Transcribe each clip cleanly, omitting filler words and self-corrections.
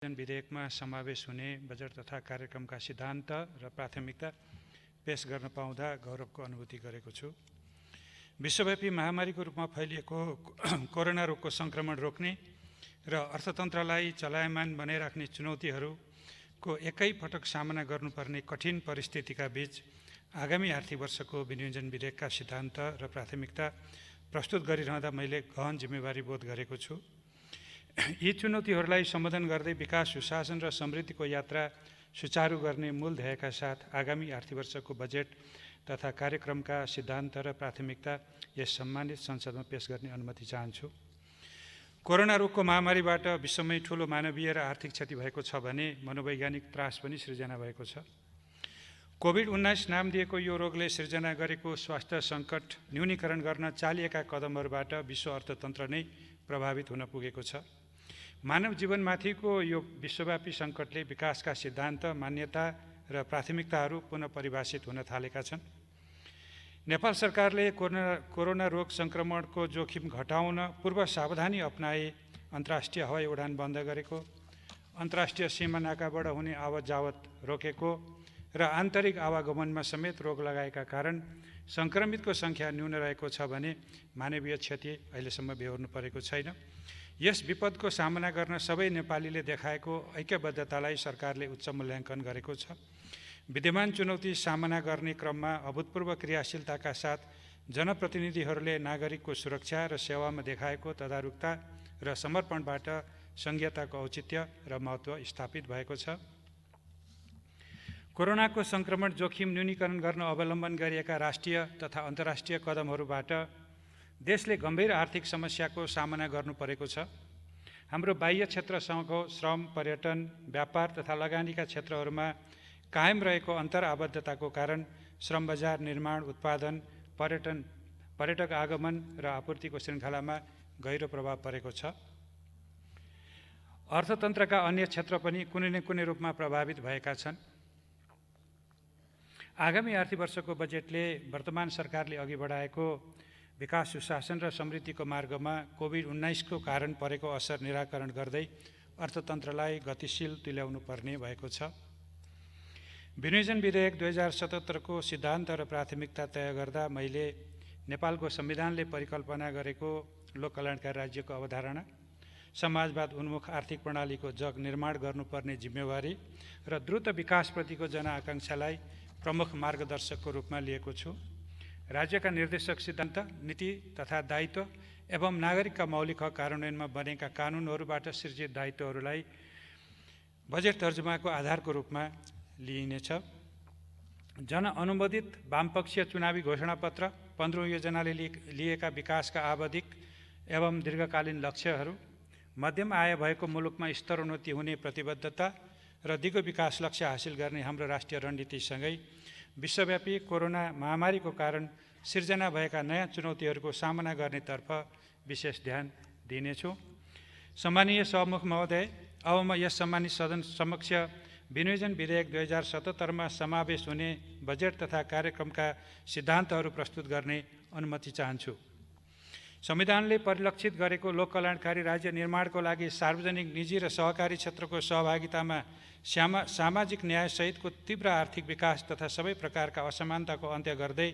विधेयकमा समावेश हुने बजेट तथा कार्यक्रमका सिद्धान्त र प्राथमिकता पेश गर्न पाउँदा गौरवको अनुभूति गरेको छु। विश्वव्यापी महामारीको रूपमा फैलिएको कोरोना रोगको संक्रमण रोक्ने र अर्थतन्त्रलाई चलायमान बनाइराख्ने चुनौतीहरूको एकैपटक सामना गर्नुपर्ने कठिन परिस्थितिका बीच आगामी आर्थिक वर्षको विनियोजन विधेयकका सिद्धान्त र प्राथमिकता प्रस्तुत गरिरहँदा मैले गहन जिम्मेवारी बोध गरेको छु। यी चुनौतीहरूलाई सम्बोधन गर्दै विकास, सुशासन र समृद्धिको यात्रा सुचारू गर्ने मूल ध्येयका साथ आगामी आर्थिक वर्षको बजेट तथा कार्यक्रमका सिद्धान्त र प्राथमिकता यस सम्मानित संसदमा पेश गर्ने अनुमति चाहन्छु। कोरोना रोगको महामारीबाट विश्वमै ठूलो मानवीय र आर्थिक क्षति भएको छ भने मनोवैज्ञानिक त्रास पनि सृजना भएको छ। कोभिड-19 नाम दिएको यो रोगले सृजना गरेको स्वास्थ्य सङ्कट न्यूनीकरण गर्न चालिएका कदमहरूबाट विश्व अर्थतन्त्र नै प्रभावित हुन पुगेको छ। मानव जीवनमाथिको यो विश्वव्यापी सङ्कटले विकासका सिद्धान्त, मान्यता र प्राथमिकताहरू पुनः परिभाषित हुन थालेका छन्। नेपाल सरकारले कोरोना रोग सङ्क्रमणको जोखिम घटाउन पूर्व सावधानी अपनाए अन्तर्राष्ट्रिय हवाई उडान बन्द गरेको, अन्तर्राष्ट्रिय सीमा नाकाबाट हुने आवत जावत रोकेको र आन्तरिक आवागमनमा समेत रोग लगाएका कारण सङ्क्रमितको सङ्ख्या न्यून रहेको छ भने मानवीय क्षति अहिलेसम्म बेहोर्नु परेको छैन। यस विपदको सामना गर्न सबै नेपालीले देखाएको ऐक्यबद्धतालाई सरकारले उच्च मूल्याङ्कन गरेको छ। विद्यमान चुनौती सामना गर्ने क्रममा अभूतपूर्व क्रियाशीलताका साथ जनप्रतिनिधिहरूले नागरिकको सुरक्षा र सेवामा देखाएको तदारुकता र समर्पणबाट संघीयताको औचित्य र महत्त्व स्थापित भएको छ। कोरोनाको सङ्क्रमण जोखिम न्यूनीकरण गर्न अवलम्बन गरिएका राष्ट्रिय तथा अन्तर्राष्ट्रिय कदमहरूबाट देशले गम्भीर आर्थिक समस्याको सामना गर्नु परेको छ। हाम्रो बाह्य क्षेत्रसँगको श्रम, पर्यटन, व्यापार तथा लगानीका क्षेत्रहरूमा कायम रहेको अन्तरआबद्धताको कारण श्रम बजार, निर्माण, उत्पादन, पर्यटक आगमन र आपूर्तिको श्रृङ्खलामा गहिरो प्रभाव परेको छ। अर्थतन्त्रका अन्य क्षेत्र पनि कुनै न कुनै रूपमा प्रभावित भएका छन्। आगामी आर्थिक वर्षको बजेटले वर्तमान सरकारले अघि बढाएको विकास, सुशासन र समृद्धिको मार्गमा कोभिड-19 को कारण परेको असर निराकरण गर्दै अर्थतन्त्रलाई गतिशील तुल्याउनु पर्ने भएको छ। विनियोजन विधेयक 2077 को सिद्धान्त र प्राथमिकता तय गर्दा मैले नेपालको संविधानले परिकल्पना गरेको लोक कल्याणकारी राज्यको अवधारणा, समाजवाद उन्मुख आर्थिक प्रणालीको जग निर्माण गर्नुपर्ने जिम्मेवारी र द्रुत विकासप्रतिको जनआकाङ्क्षालाई प्रमुख मार्गदर्शकको रूपमा लिएको छु। राज्यका निर्देशक सिद्धान्त, नीति तथा दायित्व एवं नागरिकका मौलिक हक कार्यान्वयनमा बनेका कानुनहरूबाट सृजित दायित्वहरूलाई बजेट तर्जुमाको आधारको रूपमा लिइनेछ। जनअनुमोदित वामपक्षीय चुनावी घोषणापत्र, 15 योजनाले लिएका विकासका आवधिक एवं दीर्घकालीन लक्ष्यहरू, मध्यम आय भएको मुलुकमा स्तरोन्नति हुने प्रतिबद्धता र दिगो विकास लक्ष्य हासिल गर्ने हाम्रो राष्ट्रिय रणनीतिसँगै विश्वव्यापी कोरोना महामारीको कारण सिर्जना भएका नयाँ चुनौतीहरूको सामना गर्नेतर्फ विशेष ध्यान दिनेछु। सम्मानीय सभामुख महोदय, अब म यस सम्मानित सदन समक्ष विनियोजन विधेयक 2077 मा समावेश हुने बजेट तथा कार्यक्रमका सिद्धान्तहरू प्रस्तुत गर्ने अनुमति चाहन्छु। संविधानले परिलक्षित गरेको लोक कल्याणकारी राज्य निर्माणको लागि सार्वजनिक, निजी र सहकारी क्षेत्रको सहभागितामा सामाजिक न्यायसहितको तीव्र आर्थिक विकास तथा सबै प्रकारका असमानताको अन्त्य गर्दै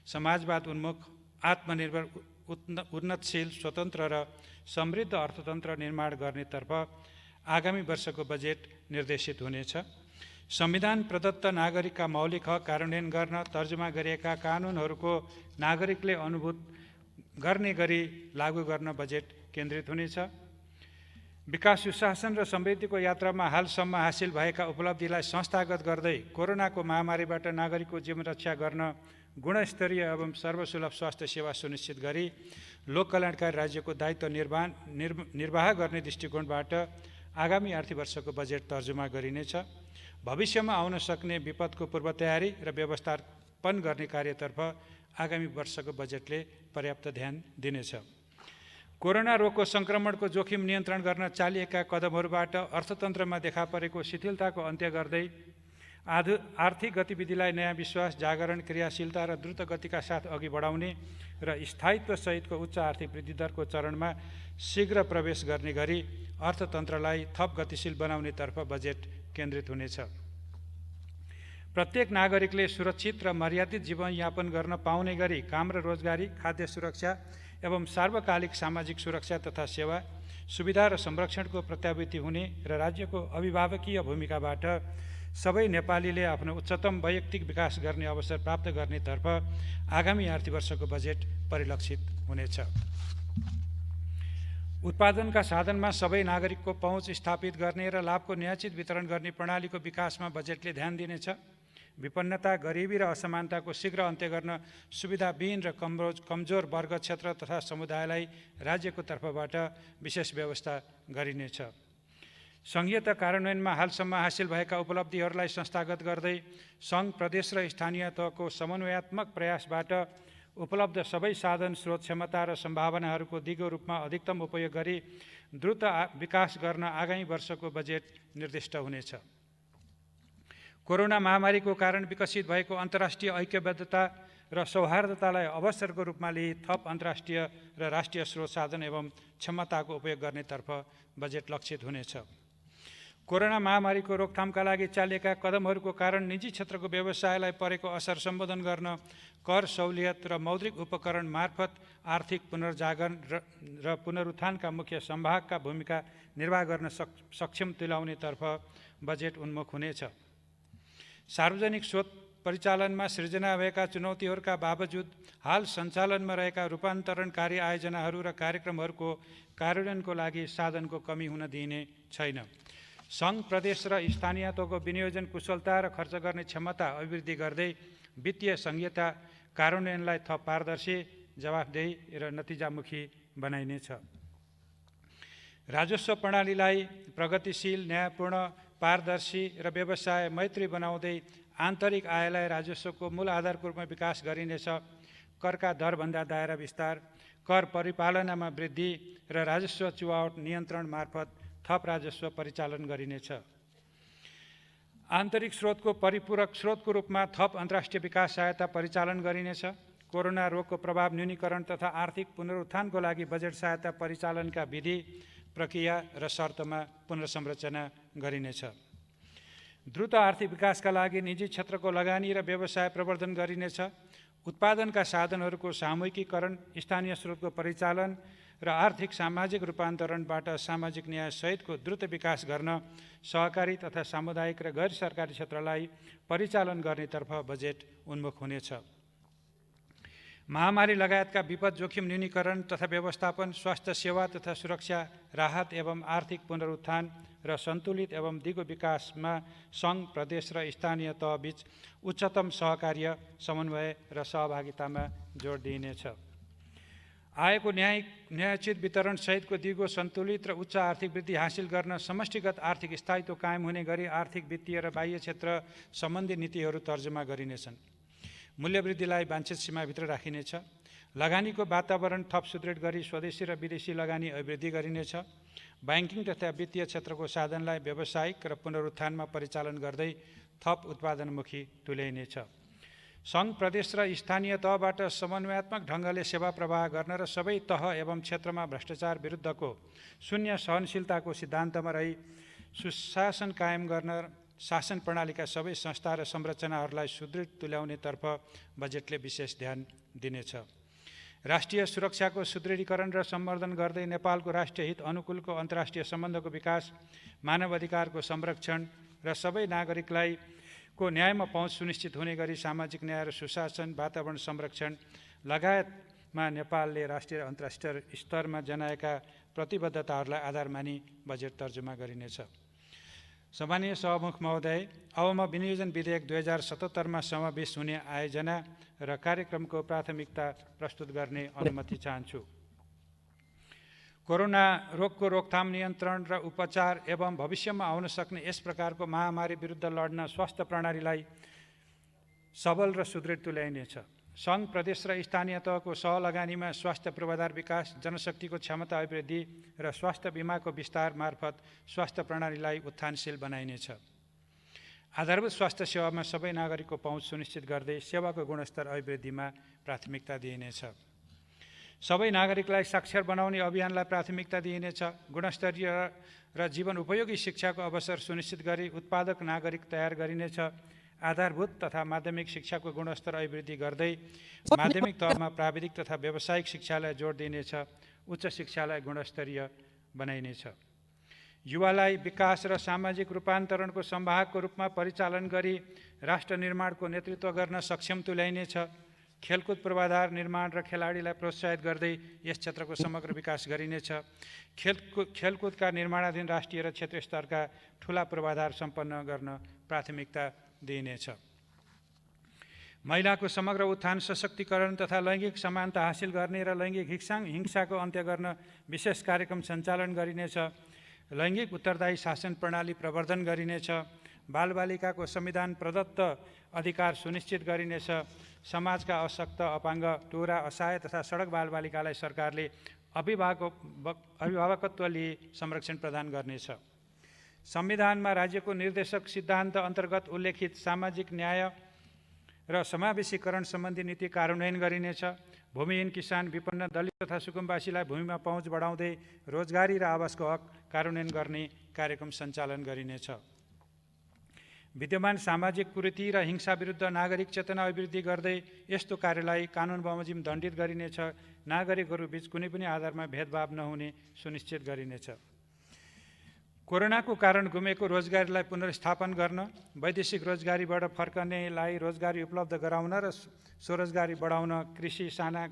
समाजवाद उन्मुख, आत्मनिर्भर, उन्नतशील, स्वतन्त्र र समृद्ध अर्थतन्त्र निर्माण गर्नेतर्फ आगामी वर्षको बजेट निर्देशित हुनेछ। संविधान प्रदत्त नागरिकका मौलिक हक कार्यान्वयन गर्न तर्जुमा गरिएका कानुनहरूको नागरिकले अनुभूत गर्ने गरी लागू गर्न बजेट केन्द्रित हुनेछ। विकास, सुशासन र समृद्धिको यात्रामा हालसम्म हासिल भएका उपलब्धिलाई संस्थागत गर्दै कोरोनाको महामारीबाट नागरिकको जीवन रक्षा गर्न गुणस्तरीय एवं सर्वसुलभ स्वास्थ्य सेवा सुनिश्चित गरी लोक कल्याणकारी राज्यको दायित्व निर्वाह गर्ने दृष्टिकोणबाट आगामी आर्थिक वर्षको बजेट तर्जुमा गरिनेछ। भविष्यमा आउन सक्ने विपदको पूर्व तयारी र व्यवस्थापन गर्ने कार्यतर्फ आगामी वर्षको बजेटले पर्याप्त ध्यान दिनेछ। कोरोना रोगको सङ्क्रमणको जोखिम नियन्त्रण गर्न चालिएका कदमहरूबाट अर्थतन्त्रमा देखा परेको शिथिलताको अन्त्य गर्दै आर्थिक गतिविधिलाई नयाँ विश्वास, जागरण, क्रियाशीलता र द्रुत गतिका साथ अघि बढाउने र स्थायित्व सहितको उच्च आर्थिक वृद्धि दरको चरणमा शीघ्र प्रवेश गर्ने गरी अर्थतन्त्रलाई थप गतिशील बनाउनेतर्फ बजेट केन्द्रित हुनेछ। प्रत्येक नागरिकले सुरक्षित र मर्यादित जीवनयापन गर्न पाउने गरी काम र रोजगारी, खाद्य सुरक्षा एवं सार्वकालिक सामाजिक सुरक्षा तथा सेवा, सुविधा र संरक्षणको प्रत्याभूति हुने र राज्यको अभिभावकीय भूमिकाबाट सबै नेपालीले आफ्नो उच्चतम वैयक्तिक विकास गर्ने अवसर प्राप्त गर्नेतर्फ आगामी आर्थिक वर्षको बजेट परिलक्षित हुनेछ। उत्पादनका साधनमा सबै नागरिकको पहुँच स्थापित गर्ने र लाभको न्यायोचित वितरण गर्ने प्रणालीको विकासमा बजेटले ध्यान दिनेछ। विपन्नता, गरिबी र असमानताको शीघ्र अन्त्य गर्न सुविधाविहीन र कमजोर वर्ग, क्षेत्र तथा समुदायलाई राज्यको तर्फबाट विशेष व्यवस्था गरिनेछ। सङ्घीयता कार्यान्वयनमा हालसम्म हासिल भएका उपलब्धिहरूलाई संस्थागत गर्दै सङ्घ, प्रदेश र स्थानीय तहको समन्वयात्मक प्रयासबाट उपलब्ध सबै साधन, स्रोत, क्षमता र सम्भावनाहरूको दिगो रूपमा अधिकतम उपयोग गरी द्रुत विकास गर्न आगामी वर्षको बजेट निर्दिष्ट हुनेछ। कोरोना महामारीको कारण विकसित भएको अन्तर्राष्ट्रिय ऐक्यबद्धता र सौहार्दतालाई अवसरको रूपमा लिई थप अन्तर्राष्ट्रिय र राष्ट्रिय स्रोत, साधन एवं क्षमताको उपयोग गर्नेतर्फ बजेट लक्षित हुनेछ। कोरोना महामारीको रोकथामका लागि चालिएका कदमहरूको कारण निजी क्षेत्रको व्यवसायलाई परेको असर सम्बोधन गर्न कर सहुलियत र मौद्रिक उपकरण मार्फत आर्थिक पुनर्जागरण र पुनरुत्थानका मुख्य सम्भागका भूमिका निर्वाह गर्न सक्षम तुल्याउनेतर्फ बजेट उन्मुख हुनेछ। सार्वजनिक स्रोत परिचालनमा सृजना भएका चुनौतीहरूका बावजुद हाल सञ्चालनमा रहेका रूपान्तरणकारी आयोजनाहरू र कार्यक्रमहरूको कार्यान्वयनको लागि साधनको कमी हुन दिइने छैन। सङ्घ, प्रदेश र स्थानीय तहको विनियोजन कुशलता र खर्च गर्ने क्षमता अभिवृद्धि गर्दै वित्तीय सङ्घीयता कार्यान्वयनलाई थप पारदर्शी, जवाफदेही र नतिजामुखी बनाइनेछ। राजस्व प्रणालीलाई प्रगतिशील, न्यायपूर्ण, पारदर्शी र व्यवसाय मैत्री बनाउँदै आन्तरिक आयलाई राजस्वको मूल आधारको रूपमा विकास गरिनेछ। करका दरभन्दा दायरा विस्तार, कर परिपालनामा वृद्धि र राजस्व चुहावट नियन्त्रण मार्फत थप राजस्व परिचालन गरिनेछ। आन्तरिक स्रोतको परिपूरक स्रोतको रूपमा थप अन्तर्राष्ट्रिय विकास सहायता परिचालन गरिनेछ। कोरोना रोगको प्रभाव न्यूनीकरण तथा आर्थिक पुनरुत्थानको लागि बजेट सहायता परिचालनका विधि, प्रक्रिया र शर्तमा पुनर्संरचना गरिनेछ। द्रुत आर्थिक विकासका लागि निजी क्षेत्रको लगानी र व्यवसाय प्रवर्धन गरिनेछ। उत्पादनका साधनहरूको सामूहिकीकरण, स्थानीय स्रोतको परिचालन र आर्थिक सामाजिक रूपान्तरणबाट सामाजिक न्याय सहितको द्रुत विकास गर्न सहकारी तथा सामुदायिक र गैर सरकारी क्षेत्रलाई परिचालन गर्नेतर्फ बजेट उन्मुख हुनेछ। महामारी लगायतका विपद जोखिम न्यूनीकरण तथा व्यवस्थापन, स्वास्थ्य सेवा तथा सुरक्षा, राहत एवं आर्थिक पुनरुत्थान र सन्तुलित एवं दिगो विकासमा सङ्घ, प्रदेश र स्थानीय तहबीच उच्चतम सहकार्य, समन्वय र सहभागितामा जोड दिइनेछ। आयको न्यायोचित वितरण सहितको दिगो, सन्तुलित र उच्च आर्थिक वृद्धि हासिल गर्न समष्टिगत आर्थिक स्थायित्व कायम हुने गरी आर्थिक, वित्तीय र बाह्य क्षेत्र सम्बन्धी नीतिहरू तर्जुमा गरिनेछन्। मूल्यवृद्धिलाई वाञ्छित सीमाभित्र राखिनेछ। लगानीको वातावरण थप सुदृढ गरी स्वदेशी र विदेशी लगानी अभिवृद्धि गरिनेछ। ब्याङ्किङ तथा वित्तीय क्षेत्रको साधनलाई व्यावसायिक र पुनरुत्थानमा परिचालन गर्दै थप उत्पादनमुखी तुल्याइनेछ। सङ्घ, प्रदेश र स्थानीय तहबाट समन्वयात्मक ढङ्गले सेवा प्रवाह गर्न र सबै तह एवं क्षेत्रमा भ्रष्टाचार विरुद्धको शून्य सहनशीलताको सिद्धान्तमा रही सुशासन कायम गर्न शासन प्रणालीका सबै संस्था र संरचनाहरूलाई सुदृढ तुल्याउनेतर्फ बजेटले विशेष ध्यान दिनेछ। राष्ट्रिय सुरक्षाको सुदृढीकरण र सम्वर्धन गर्दै नेपालको राष्ट्रिय हित अनुकूलको अन्तर्राष्ट्रिय सम्बन्धको विकास, मानव अधिकारको संरक्षण र सबै नागरिकलाई को न्यायमा पहुँच सुनिश्चित हुने गरी सामाजिक न्याय र सुशासन, वातावरण संरक्षण लगायतमा नेपालले राष्ट्रिय र अन्तर्राष्ट्रिय स्तरमा जनाएका प्रतिबद्धताहरूलाई आधार मानी बजेट तर्जुमा गरिनेछ। सम्मानीय सभामुख महोदय, अब म विनियोजन विधेयक 2077मा समावेश हुने आयोजना र कार्यक्रमको प्राथमिकता प्रस्तुत गर्ने अनुमति चाहन्छु। कोरोना रोगको रोकथाम, नियन्त्रण र उपचार एवं भविष्यमा आउन सक्ने यस प्रकारको महामारी विरुद्ध लड्न स्वास्थ्य प्रणालीलाई सबल र सुदृढ तुल्याइनेछ। सङ्घ, प्रदेश र स्थानीय तहको सहलगानीमा स्वास्थ्य पूर्वाधार विकास, जनशक्तिको क्षमता अभिवृद्धि र स्वास्थ्य बिमाको विस्तार मार्फत स्वास्थ्य प्रणालीलाई उत्थानशील बनाइनेछ। आधारभूत स्वास्थ्य सेवामा सबै नागरिकको पहुँच सुनिश्चित गर्दै सेवाको गुणस्तर अभिवृद्धिमा प्राथमिकता दिइनेछ। सबै नागरिकलाई साक्षर बनाउने अभियानलाई प्राथमिकता दिइनेछ। गुणस्तरीय र जीवन उपयोगी शिक्षाको अवसर सुनिश्चित गरी उत्पादक नागरिक तयार गरिनेछ। आधारभूत तथा माध्यमिक शिक्षाको गुणस्तर अभिवृद्धि गर्दै माध्यमिक तहमा प्राविधिक तथा व्यावसायिक शिक्षालाई जोड दिइनेछ। उच्च शिक्षालाई गुणस्तरीय बनाइनेछ। युवालाई विकास र सामाजिक रूपान्तरणको संवाहकको रूपमा परिचालन गरी राष्ट्र निर्माणको नेतृत्व गर्न सक्षम तुल्याइनेछ। खेलकुद पूर्वाधार निर्माण र खेलाडीलाई प्रोत्साहित गर्दै यस क्षेत्रको समग्र विकास गरिनेछ। खेलकुदका निर्माणाधीन राष्ट्रिय र क्षेत्रीय स्तरका ठूला पूर्वाधार सम्पन्न गर्न प्राथमिकता दिइनेछ। महिलाको समग्र उत्थान, सशक्तिकरण तथा लैङ्गिक समानता हासिल गर्ने र लैङ्गिक हिंसाको अन्त्य गर्न विशेष कार्यक्रम सञ्चालन गरिनेछ। लैङ्गिक उत्तरदायी शासन प्रणाली प्रवर्धन गरिनेछ। बालबालिकाको संविधान प्रदत्त अधिकार सुनिश्चित गरिनेछ। समाजका अशक्त, अपाङ्ग, टोरा, असहाय तथा सडक बालबालिकालाई सरकारले अभिभावकत्व लिई संरक्षण प्रदान गर्नेछ। संविधानमा राज्यको निर्देशक सिद्धान्त अन्तर्गत उल्लेखित सामाजिक न्याय र समावेशीकरण सम्बन्धी नीति कार्यान्वयन गरिनेछ। भूमिहीन, किसान, विपन्न, दलित तथा सुकुम्बासीलाई भूमिमा पहुँच बढाउँदै रोजगारी र आवासको हक कार्यान्वयन गर्ने कार्यक्रम सञ्चालन गरिनेछ। विद्यमान सामाजिक कुरीति र हिंसा विरुद्ध नागरिक चेतना अभिवृद्धि गर्दै यस्तो कार्यलाई कानुन बमोजिम दण्डित गरिनेछ। नागरिकहरू बीच कुनै पनि आधारमा भेदभाव नहुने सुनिश्चित गरिनेछ। कोरोनाको कारण गुमेको रोजगारीलाई पुनर्स्थापन गर्न, वैदेशिक रोजगारीबाट फर्कनेलाई रोजगारी उपलब्ध गराउन र स्वरोजगारी बढाउन कृषि, साना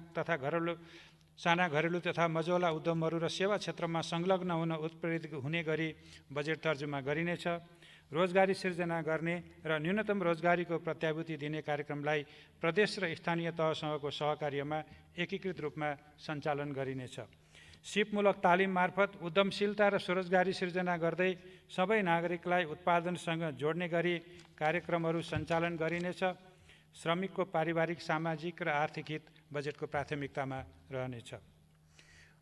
घरेलु तथा मझौला उद्यमहरू र सेवा क्षेत्रमा संलग्न हुन उत्प्रेरित हुने गरी बजेट तर्जुमा गरिनेछ। रोजगारी सिर्जना गर्ने र न्यूनतम रोजगारीको प्रत्याभूति दिने कार्यक्रमलाई प्रदेश र स्थानीय तहसँगको सहकार्यमा एकीकृत रूपमा सञ्चालन गरिनेछ। सिपमूलक तालिम मार्फत उद्यमशीलता र स्वरोजगारी सिर्जना गर्दै सबै नागरिकलाई उत्पादनसँग जोड्ने गरी कार्यक्रमहरू सञ्चालन गरिनेछ। श्रमिकको पारिवारिक, सामाजिक र आर्थिक हित बजेटको प्राथमिकतामा रहनेछ।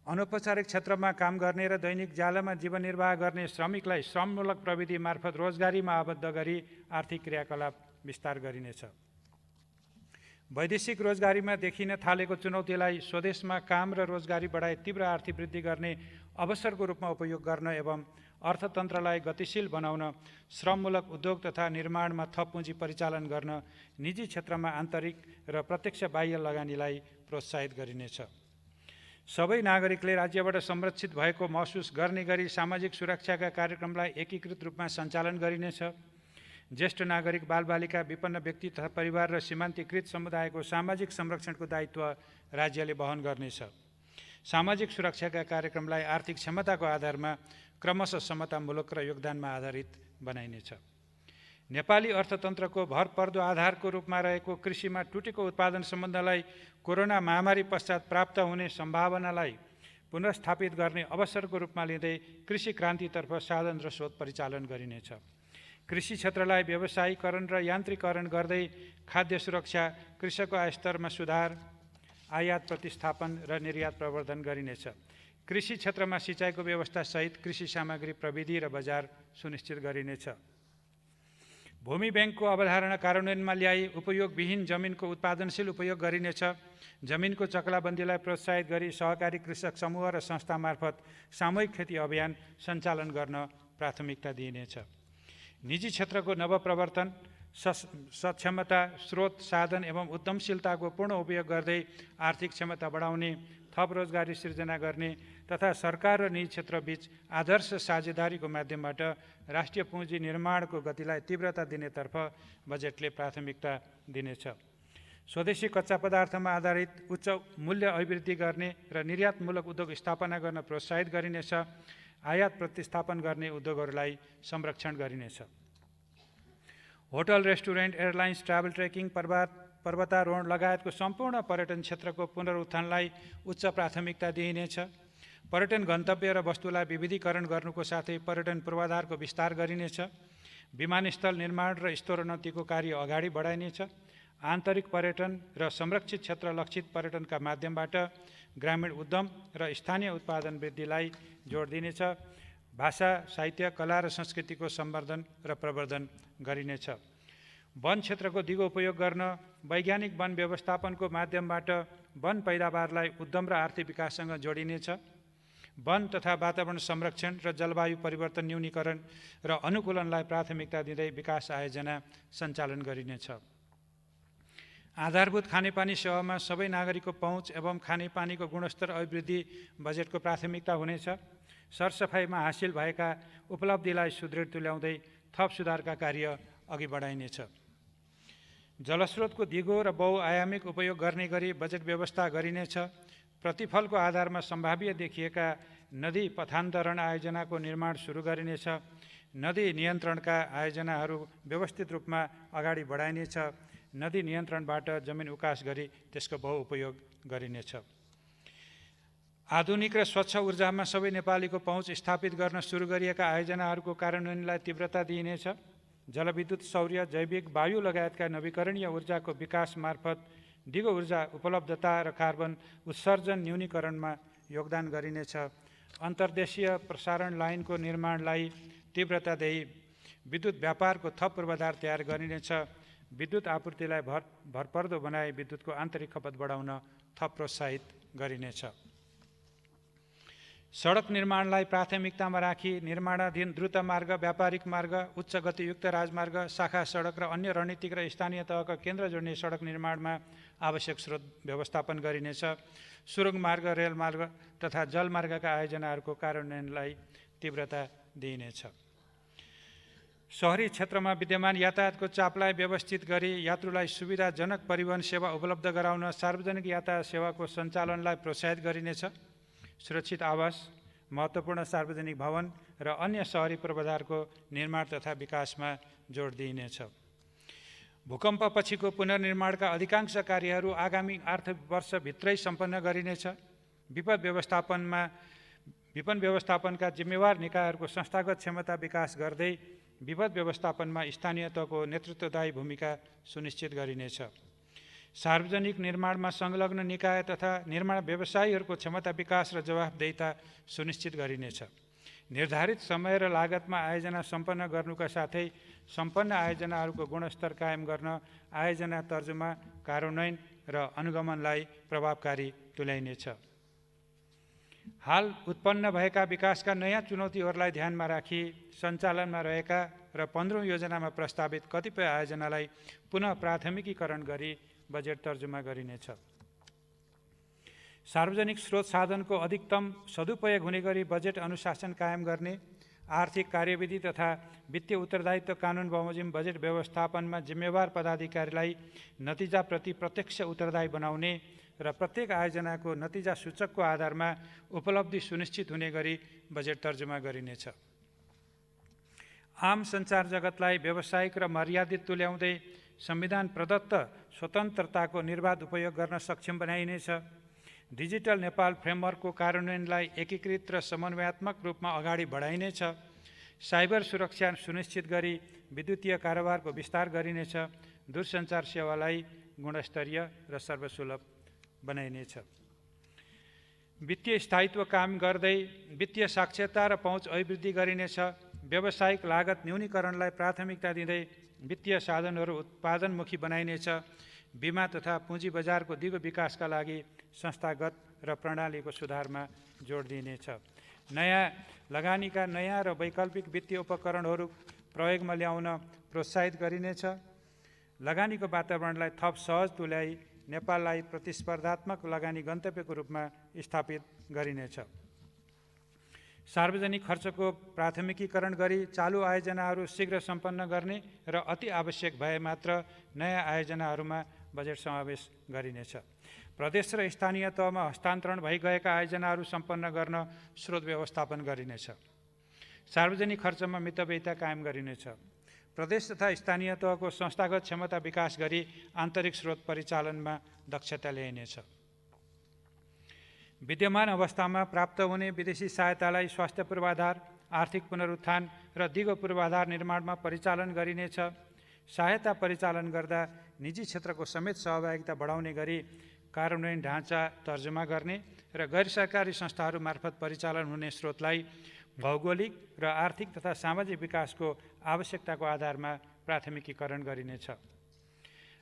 अनौपचारिक क्षेत्रमा काम गर्ने र दैनिक जालमा जीवन निर्वाह गर्ने श्रमिकलाई श्रममूलक प्रविधि मार्फत रोजगारीमा आबद्ध गरी आर्थिक क्रियाकलाप विस्तार गरिनेछ। वैदेशिक रोजगारीमा देखिन थालेको चुनौतीलाई स्वदेशमा काम र रोजगारी बढाई तीव्र आर्थिक वृद्धि गर्ने अवसरको रूपमा उपयोग गर्न एवं अर्थतन्त्रलाई गतिशील बनाउन श्रममूलक उद्योग तथा निर्माणमा थप पुँजी परिचालन गर्न निजी क्षेत्रमा आन्तरिक र प्रत्यक्ष बाह्य लगानीलाई प्रोत्साहित गरिनेछ। सबै नागरिकले राज्यबाट संरक्षित भएको महसुस गर्ने गरी सामाजिक सुरक्षाका कार्यक्रमलाई एकीकृत रूपमा सञ्चालन गरिनेछ। ज्येष्ठ नागरिक, बालबालिका, विपन्न व्यक्ति तथा परिवार र सीमान्तकृत समुदायको सामाजिक संरक्षणको दायित्व राज्यले वहन गर्नेछ। सामाजिक सुरक्षाका कार्यक्रमलाई आर्थिक क्षमताको आधारमा क्रमशः समतामूलक र योगदानमा आधारित बनाइनेछ। नेपाली अर्थतन्त्रको भरपर्दो आधारको रूपमा रहेको कृषिमा टुटेको उत्पादन सम्बन्धलाई कोरोना महामारी पश्चात प्राप्त हुने सम्भावनालाई पुनर्स्थापित गर्ने अवसरको रूपमा लिँदै कृषि क्रान्तितर्फ साधन र स्रोत परिचालन गरिनेछ। कृषि क्षेत्रलाई व्यवसायीकरण र यान्त्रिकरण गर्दै खाद्य सुरक्षा, कृषकको आयस्तरमा सुधार, आयात प्रतिस्थापन र निर्यात प्रवर्धन गरिनेछ। कृषि क्षेत्रमा सिँचाइको व्यवस्था सहित कृषि सामग्री प्रविधि र बजार सुनिश्चित गरिनेछ। भूमि ब्याङ्कको अवधारणा कार्यान्वयनमा ल्याई उपयोगविहीन जमिनको उत्पादनशील उपयोग गरिनेछ। जमिनको चक्लाबन्दीलाई प्रोत्साहित गरी सहकारी कृषक समूह र संस्था मार्फत सामूहिक खेती अभियान सञ्चालन गर्न प्राथमिकता दिइनेछ। निजी क्षेत्रको नवप्रवर्तन, सक्षमता, स्रोत, साधन एवं उद्यमशीलताको पूर्ण उपयोग गर्दै आर्थिक क्षमता बढाउने, थप रोजगारी सिर्जना गर्ने तथा सरकार र निजी क्षेत्रबीच आदर्श साझेदारीको माध्यमबाट राष्ट्रिय पुँजी निर्माणको गतिलाई तीव्रता दिनेतर्फ बजेटले प्राथमिकता दिनेछ। स्वदेशी कच्चा पदार्थमा आधारित उच्च मूल्य अभिवृद्धि गर्ने र निर्यातमूलक उद्योग स्थापना गर्न प्रोत्साहित गरिनेछ। आयात प्रतिस्थापन गर्ने उद्योगहरूलाई संरक्षण गरिनेछ। Hotel, restaurant, airlines, travel, trekking, पर्वतारोहण लगायतको सम्पूर्ण पर्यटन क्षेत्रको पुनरुत्थानलाई उच्च प्राथमिकता दिइनेछ। पर्यटन गन्तव्य र वस्तुलाई विविधीकरण गर्नुको साथै पर्यटन पूर्वाधारको विस्तार गरिनेछ। विमानस्थल निर्माण र स्तरोन्नतिको कार्य अगाडि बढाइनेछ। आन्तरिक पर्यटन र संरक्षित क्षेत्र लक्षित पर्यटनका माध्यमबाट ग्रामीण उद्यम र स्थानीय उत्पादन वृद्धिलाई जोड दिनेछ। भाषा, साहित्य, कला र संस्कृतिको सम्वर्धन र प्रवर्धन गरिनेछ। वन क्षेत्रको दिगो उपयोग गर्न वैज्ञानिक वन व्यवस्थापनको माध्यमबाट वन पैदावारलाई उद्यम र आर्थिक विकाससँग जोडिनेछ। वन तथा वातावरण संरक्षण र जलवायु परिवर्तन न्यूनीकरण र अनुकूलनलाई प्राथमिकता दिँदै विकास आयोजना सञ्चालन गरिनेछ। आधारभूत खानेपानी सेवामा सबै नागरिकको पहुँच एवं खानेपानीको गुणस्तर अभिवृद्धि बजेटको प्राथमिकता हुनेछ। सरसफाइमा हासिल भएका उपलब्धिलाई सुदृढ तुल्याउँदै थप सुधारका कार्य अघि बढाइनेछ। जलस्रोतको दिगो र बहुआयामिक उपयोग गर्ने गरी बजेट व्यवस्था गरिनेछ। प्रतिफलको आधारमा सम्भाव्य देखिएका नदी पथान्तरण आयोजनाको निर्माण सुरु गरिनेछ। नदी नियन्त्रणका आयोजनाहरू व्यवस्थित रूपमा अगाडि बढाइनेछ। नदी नियन्त्रणबाट जमिन उकास गरी त्यसको बहुउपयोग गरिनेछ। आधुनिक र स्वच्छ ऊर्जामा सबै नेपालीको पहुँच स्थापित गर्न सुरु गरिएका आयोजनाहरूको कार्यान्वयनलाई तीव्रता दिइनेछ। जलविद्युत, सौर्य, जैविक, वायु लगायतका नवीकरणीय ऊर्जाको विकास मार्फत दिगो ऊर्जा उपलब्धता र कार्बन उत्सर्जन न्यूनीकरणमा योगदान गरिनेछ। अन्तर्देशीय प्रसारण लाइनको निर्माणलाई तीव्रता दिई विद्युत व्यापारको थप पूर्वाधार तयार गरिनेछ। विद्युत आपूर्तिलाई भरपर्दो बनाई विद्युतको आन्तरिक खपत बढाउन थप प्रोत्साहित गरिनेछ। सडक निर्माणलाई प्राथमिकतामा राखी निर्माणाधीन द्रुत मार्ग, व्यापारिक मार्ग, उच्च गतियुक्त राजमार्ग, शाखा सडक र अन्य रणनीतिक र स्थानीय तहका केन्द्र जोड्ने सडक निर्माणमा आवश्यक स्रोत व्यवस्थापन गरिनेछ। सुरुङ मार्ग, रेलमार्ग तथा जलमार्गका आयोजनाहरूको कार्यान्वयनलाई तीव्रता दिइनेछ। शहरी क्षेत्रमा विद्यमान यातायातको चापलाई व्यवस्थित गरी यात्रुलाई सुविधाजनक परिवहन सेवा उपलब्ध गराउन सार्वजनिक यातायात सेवाको सञ्चालनलाई प्रोत्साहित गरिनेछ। सुरक्षित आवास, महत्त्वपूर्ण सार्वजनिक भवन र अन्य शहरी पूर्वाधारको निर्माण तथा विकासमा जोड दिइनेछ। भूकम्पपछिको पुनर्निर्माणका अधिकांश कार्यहरू आगामी आर्थिक वर्षभित्रै सम्पन्न गरिनेछ। विपद व्यवस्थापनका जिम्मेवार निकायहरूको संस्थागत क्षमता विकास गर्दै विपद व्यवस्थापनमा स्थानीय तहको नेतृत्वदायी भूमिका सुनिश्चित गरिनेछ। सार्वजनिक निर्माणमा संलग्न निकाय तथा निर्माण व्यवसायीहरूको क्षमता विकास र जवाफदेहिता सुनिश्चित गरिनेछ। निर्धारित समय र लागतमा आयोजना सम्पन्न गर्नुका साथै सम्पन्न आयोजनाहरूको गुणस्तर कायम गर्न आयोजना तर्जुमा, कार्यान्वयन र अनुगमनलाई प्रभावकारी तुल्याइनेछ। हाल उत्पन्न भएका विकासका नयाँ चुनौतीहरूलाई ध्यानमा राखी सञ्चालनमा रहेका र 15औं योजनामा प्रस्तावित कतिपय आयोजनालाई पुनः प्राथमिकीकरण गरी बजेट तर्जुमा गरिनेछ। सार्वजनिक स्रोत साधनको अधिकतम सदुपयोग हुने गरी बजेट अनुशासन कायम गर्ने, आर्थिक कार्यविधि तथा वित्तीय उत्तरदायित्व कानुन बमोजिम बजेट व्यवस्थापनमा जिम्मेवार पदाधिकारीलाई नतिजाप्रति प्रत्यक्ष उत्तरदायी बनाउने र प्रत्येक आयोजनाको नतिजा सूचकको आधारमा उपलब्धि सुनिश्चित हुने गरी बजेट तर्जुमा गरिनेछ। आम सञ्चार जगतलाई व्यावसायिक र मर्यादित तुल्याउँदै संविधान प्रदत्त स्वतन्त्रताको निर्वाध उपयोग गर्न सक्षम बनाइनेछ। डिजिटल नेपाल फ्रेमवर्कको कार्यान्वयनलाई एकीकृत र समन्वयात्मक रूपमा अगाडि बढाइनेछ। साइबर सुरक्षा सुनिश्चित गरी विद्युतीय कारोबारको विस्तार गरिनेछ। दूरसञ्चार सेवालाई गुणस्तरीय र सर्वसुलभ बनाइनेछ। वित्तीय स्थायित्व कायम गर्दै वित्तीय साक्षरता र पहुँच अभिवृद्धि गरिनेछ। व्यावसायिक लागत न्यूनीकरणलाई प्राथमिकता दिँदै वित्तीय साधनहरू उत्पादनमुखी बनाइनेछ। बिमा तथा पुँजी बजारको दिगो विकासका लागि संस्थागत र प्रणालीको सुधारमा जोड दिइनेछ। नयाँ लगानीका नयाँ र वैकल्पिक वित्तीय उपकरणहरू प्रयोगमा ल्याउन प्रोत्साहित गरिनेछ। लगानीको वातावरणलाई थप सहज तुल्याई नेपाललाई प्रतिस्पर्धात्मक लगानी गन्तव्यको रूपमा स्थापित गरिनेछ। सार्वजनिक खर्चको प्राथमिकीकरण गरी चालु आयोजनाहरू शीघ्र सम्पन्न गर्ने र अति आवश्यक भए मात्र नयाँ आयोजनाहरूमा बजेट समावेश गरिनेछ। प्रदेश र स्थानीय तहमा हस्तान्तरण भइगएका आयोजनाहरू सम्पन्न गर्न स्रोत व्यवस्थापन गरिनेछ। सार्वजनिक खर्चमा मितव्ययिता कायम गरिनेछ। प्रदेश तथा स्थानीय तहको संस्थागत क्षमता विकास गरी आन्तरिक स्रोत परिचालनमा दक्षता ल्याइनेछ। विद्यमान अवस्थामा प्राप्त हुने विदेशी सहायतालाई स्वास्थ्य पूर्वाधार, आर्थिक पुनरुत्थान र दिगो पूर्वाधार निर्माणमा परिचालन गरिनेछ। सहायता परिचालन गर्दा निजी क्षेत्रको समेत सहभागिता बढाउने गरी कार्यान्वयन ढाँचा तर्जुमा गर्ने र गैर सरकारी संस्थाहरू मार्फत परिचालन हुने स्रोतलाई भौगोलिक र आर्थिक तथा सामाजिक विकासको आवश्यकताको आधारमा प्राथमिकीकरण गरिनेछ।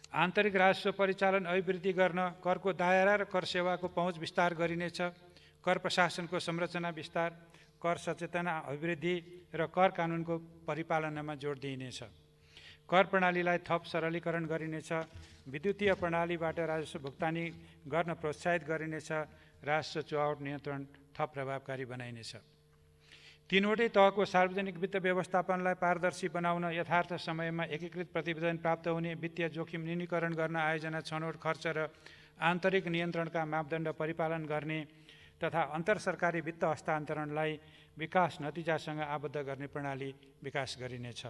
आन्तरिक राजस्व परिचालन अभिवृद्धि गर्न करको दायरा र कर सेवाको पहुँच विस्तार गरिनेछ। कर प्रशासनको संरचना विस्तार, कर सचेतना अभिवृद्धि र कर कानुनको परिपालनमा जोड दिइनेछ। कर प्रणालीलाई थप सरलीकरण गरिनेछ। विद्युतीय प्रणालीबाट राजस्व भुक्तानी गर्न प्रोत्साहित गरिनेछ। राजस्व चुहावट नियन्त्रण थप प्रभावकारी बनाइनेछ। तीनवटै तहको सार्वजनिक वित्त व्यवस्थापनलाई पारदर्शी बनाउन यथार्थ समयमा एकीकृत प्रतिवेदन प्राप्त हुने, वित्तीय जोखिम न्यूनीकरण गर्न आयोजना, छनौट, खर्च र आन्तरिक नियन्त्रणका मापदण्ड परिपालन गर्ने तथा अन्तरसरकारी वित्त हस्तान्तरणलाई विकास नतिजासँग आबद्ध गर्ने प्रणाली विकास गरिनेछ।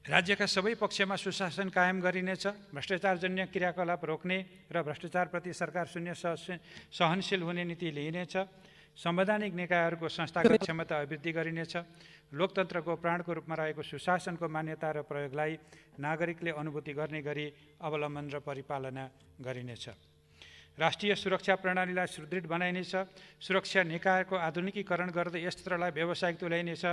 राज्यका सबै पक्षमा सुशासन कायम गरिनेछ। भ्रष्टाचारजन्य क्रियाकलाप रोक्ने र भ्रष्टाचारप्रति सरकार शून्य सहनशील हुने नीति लिइनेछ। संवैधानिक निकायहरूको संस्थागत क्षमता अभिवृद्धि गरिनेछ। लोकतन्त्रको प्राणको रूपमा रहेको सुशासनको मान्यता र प्रयोगलाई नागरिकले अनुभूति गर्ने गरी अवलम्बन र परिपालना गरिनेछ। राष्ट्रिय सुरक्षा प्रणालीलाई सुदृढ बनाइनेछ। सुरक्षा निकायको आधुनिकीकरण गर्दै यस क्षेत्रलाई व्यावसायिक तुल्याइनेछ।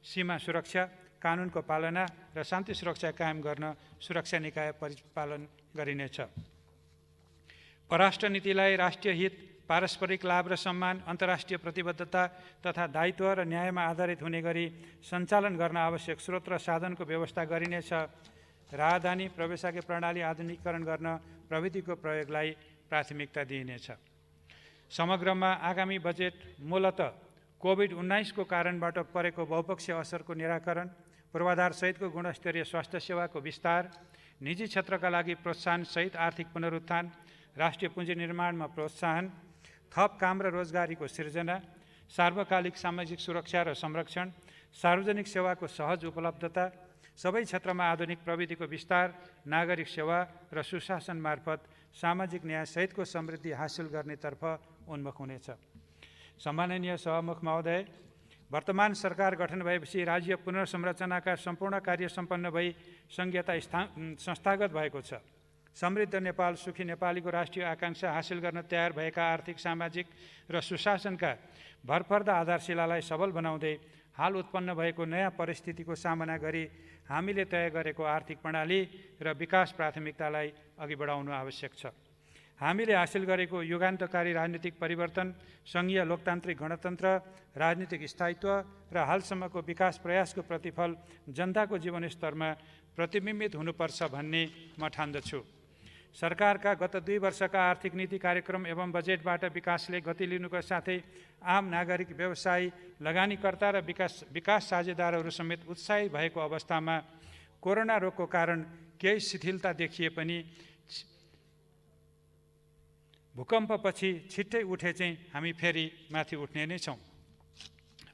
सीमा सुरक्षा, कानुनको पालना र शान्ति सुरक्षा कायम गर्न सुरक्षा निकाय परिपालन गरिनेछ। परराष्ट्र नीतिलाई राष्ट्रिय हित, पारस्परिक लाभ र सम्मान, अन्तर्राष्ट्रिय प्रतिबद्धता तथा दायित्व र न्यायमा आधारित हुने गरी सञ्चालन गर्न आवश्यक स्रोत र साधनको व्यवस्था गरिनेछ। राजधानी प्रवेशाज्ञा प्रणाली आधुनिकीकरण गर्न प्रविधिको प्रयोगलाई प्राथमिकता दिइनेछ। समग्रमा आगामी बजेट मूलतः कोभिड-19 को कारणबाट परेको बहुपक्षीय असरको निराकरण, पूर्वाधारसहितको गुणस्तरीय स्वास्थ्य सेवाको विस्तार, निजी क्षेत्रका लागि प्रोत्साहनसहित आर्थिक पुनरुत्थान, राष्ट्रिय पुँजी निर्माणमा प्रोत्साहन, थप काम र रोजगारीको सिर्जना, सार्वकालिक सामाजिक सुरक्षा र संरक्षण, सार्वजनिक सेवाको सहज उपलब्धता, सबै क्षेत्रमा आधुनिक प्रविधिको विस्तार, नागरिक सेवा र सुशासन मार्फत सामाजिक न्यायसहितको समृद्धि हासिल गर्नेतर्फ उन्मुख हुनेछ। सम्माननीय सभामुख महोदय, वर्तमान सरकार गठन भएपछि राज्य पुनर्संरचनाका सम्पूर्ण कार्य सम्पन्न भई संघीयता संस्थागत भएको छ। समृद्ध नेपाल, सुखी नेपालीको राष्ट्रिय आकांक्षा हासिल गर्न तयार भएका आर्थिक, सामाजिक र सुशासनका भरपर्दा आधारशिलालाई सबल बनाउँदै हाल उत्पन्न भएको नयाँ परिस्थितिको सामना गरी हामीले तय गरेको आर्थिक प्रणाली र विकास प्राथमिकतालाई अघि बढाउनु आवश्यक छ। हामीले हासिल गरेको युगान्तकारी राजनीतिक परिवर्तन, सङ्घीय लोकतान्त्रिक गणतन्त्र, राजनीतिक स्थायित्व र हालसम्मको विकास प्रयासको प्रतिफल जनताको जीवनस्तरमा प्रतिबिम्बित हुनुपर्छ भन्ने म ठान्दछु। सरकारका गत 2 वर्षका आर्थिक नीति कार्यक्रम एवं बजेटबाट विकासले गति लिनुका साथै आम नागरिक, व्यवसायी, लगानीकर्ता र विकास साझेदारहरू समेत उत्साहित भएको अवस्थामा कोरोना रोगको कारण केही शिथिलता देखिए पनि भूकम्पपछि छिट्टै उठे चाहिँ हामी फेरि माथि उठ्ने नै छौँ।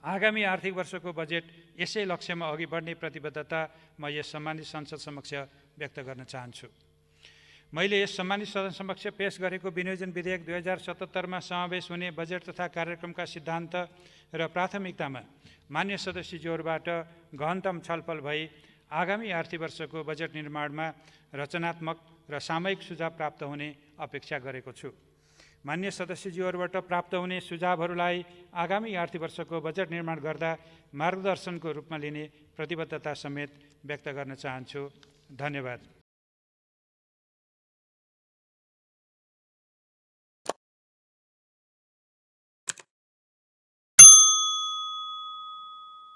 आगामी आर्थिक वर्षको बजेट यसै लक्ष्यमा अघि बढ्ने प्रतिबद्धता म यस सम्मानित संसद समक्ष व्यक्त गर्न चाहन्छु। मैले यस सम्मानित सदन समक्ष पेश गरेको विनियोजन विधेयक 2077 समावेश हुने बजेट तथा कार्यक्रमका सिद्धान्त र प्राथमिकतामा मान्य सदस्यज्यूहरूबाट गहनतम छलफल भई आगामी आर्थिक वर्षको बजेट निर्माणमा रचनात्मक र सामयिक सुझाव प्राप्त हुने अपेक्षा गरेको छु। मान्य सदस्यज्यूहरूबाट प्राप्त हुने सुझावहरूलाई आगामी आर्थिक वर्षको बजेट निर्माण गर्दा मार्गदर्शनको रूपमा लिने प्रतिबद्धता समेत व्यक्त गर्न चाहन्छु। धन्यवाद।